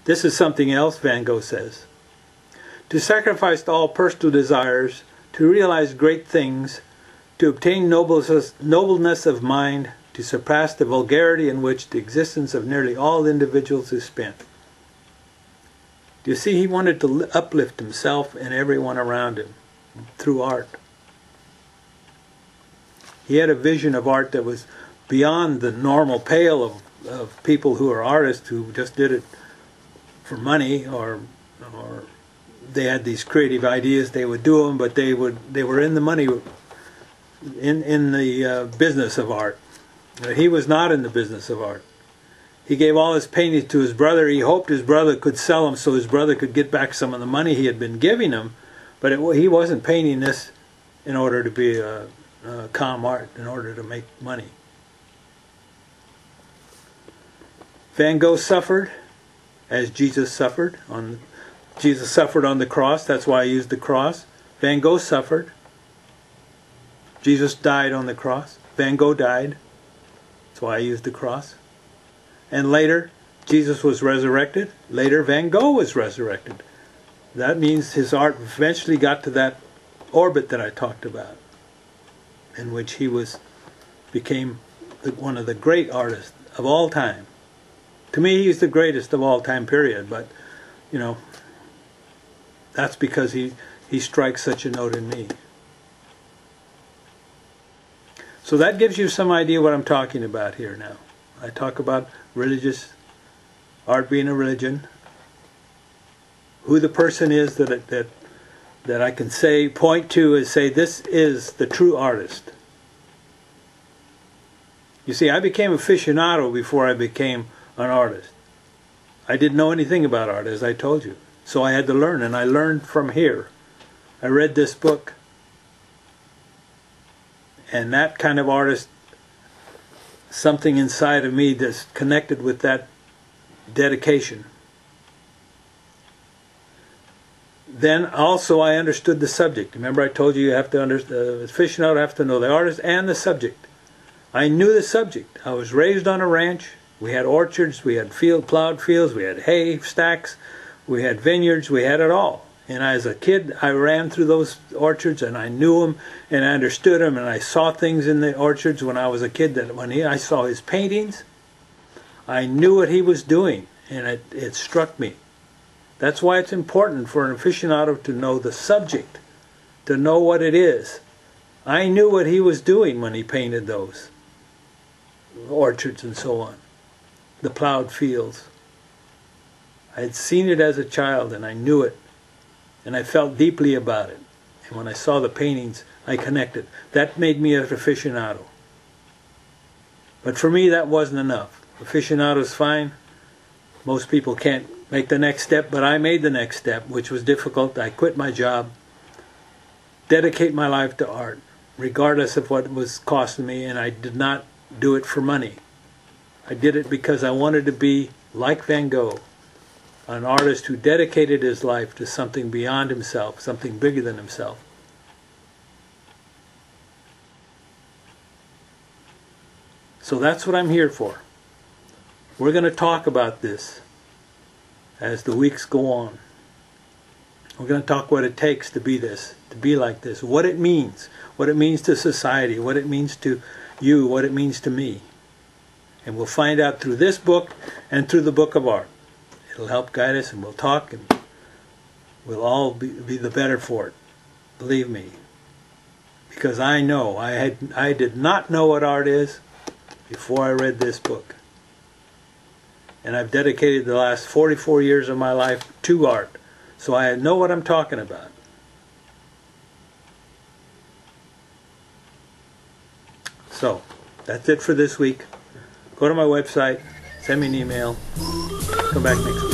This is something else Van Gogh says. To sacrifice all personal desires, to realize great things, to obtain nobleness of mind, to surpass the vulgarity in which the existence of nearly all individuals is spent. You see, he wanted to uplift himself and everyone around him through art. He had a vision of art that was beyond the normal pale of people who are artists who just did it for money, or they had these creative ideas, they would do them, but they were in the money, in the business of art. He was not in the business of art. He gave all his paintings to his brother. He hoped his brother could sell them so his brother could get back some of the money he had been giving him, but he wasn't painting this in order to be a calm art, in order to make money. Van Gogh suffered as Jesus suffered. Jesus suffered on the cross. That's why I used the cross. Van Gogh suffered. Jesus died on the cross. Van Gogh died. That's why I used the cross. And later, Jesus was resurrected. Later, Van Gogh was resurrected. That means his art eventually got to that orbit that I talked about, in which he became one of the great artists of all time. To me, he's the greatest of all time, period. But, you know, that's because he strikes such a note in me. So that gives you some idea what I'm talking about here now. I talk about religious art being a religion, who the person is that I can point to and say, this is the true artist. You see, I became aficionado before I became an artist. I didn't know anything about art, as I told you. So I had to learn, and I learned from here. I read this book. And that kind of artist, something inside of me that's connected with that dedication. Then also I understood the subject. Remember I told you have to aficionado have to know the artist and the subject. I knew the subject. I was raised on a ranch. We had orchards, we had plowed fields, we had hay stacks, we had vineyards, we had it all. And as a kid, I ran through those orchards, and I knew them, and I understood them, and I saw things in the orchards when I was a kid that when I saw his paintings, I knew what he was doing, and it struck me. That's why it's important for an aficionado to know the subject, to know what it is. I knew what he was doing when he painted those orchards and so on, the plowed fields. I had seen it as a child, and I knew it. And I felt deeply about it. And when I saw the paintings, I connected. That made me an aficionado. But for me, that wasn't enough. Aficionado's fine. Most people can't make the next step, but I made the next step, which was difficult. I quit my job, dedicate my life to art, regardless of what it was costing me, and I did not do it for money. I did it because I wanted to be like Van Gogh, an artist who dedicated his life to something beyond himself, something bigger than himself. So that's what I'm here for. We're going to talk about this as the weeks go on. We're going to talk what it takes to be this, to be like this, what it means to society, what it means to you, what it means to me. And we'll find out through this book and through the book of art. It'll help guide us, and we'll talk, and we'll all be the better for it. Believe me. Because I know, I did not know what art is before I read this book. And I've dedicated the last 44 years of my life to art. So I know what I'm talking about. So, that's it for this week. Go to my website, send me an email. Come back next week.